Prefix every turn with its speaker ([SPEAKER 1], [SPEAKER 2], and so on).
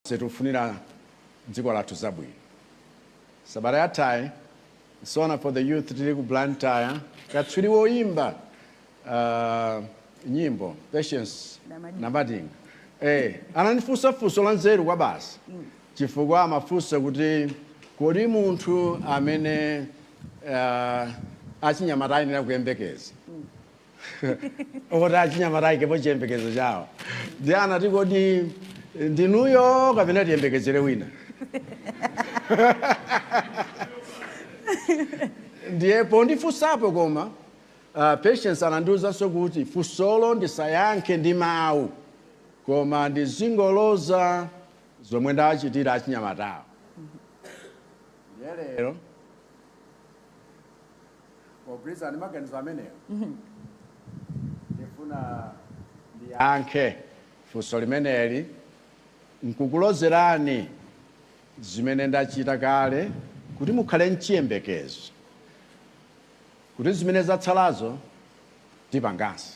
[SPEAKER 1] Setufunira dziko lathu zabwino. Sabata yathayi sona for the youth tili ku Blantyre katswiri woimba nyimbo Patience Namadingo. Ananifunsa funso la nzeru kwa basi. Chifukwa amafunsa kuti kodi munthu amene achinyamata na kuyembekeza. Ora achinyamata ikepo chiyembekezo chawo. Ndi anati kodi ndinuyo kapena tiyembekezere wina. Ndipo ndifunsapo koma Patience anandiwuzanso kuti funsolo ndisayankhe ndi mawu koma ndizingoloza zomwe ndachitira achinyamatawo. Lero pogwirizana ndi maganizo amenewo ndifuna ndiyankhe funso limeneli nkukulozerani zimene ndachita kale kuti mukhale mchiyembekezo kuti zimene zatsalazo tipanganso.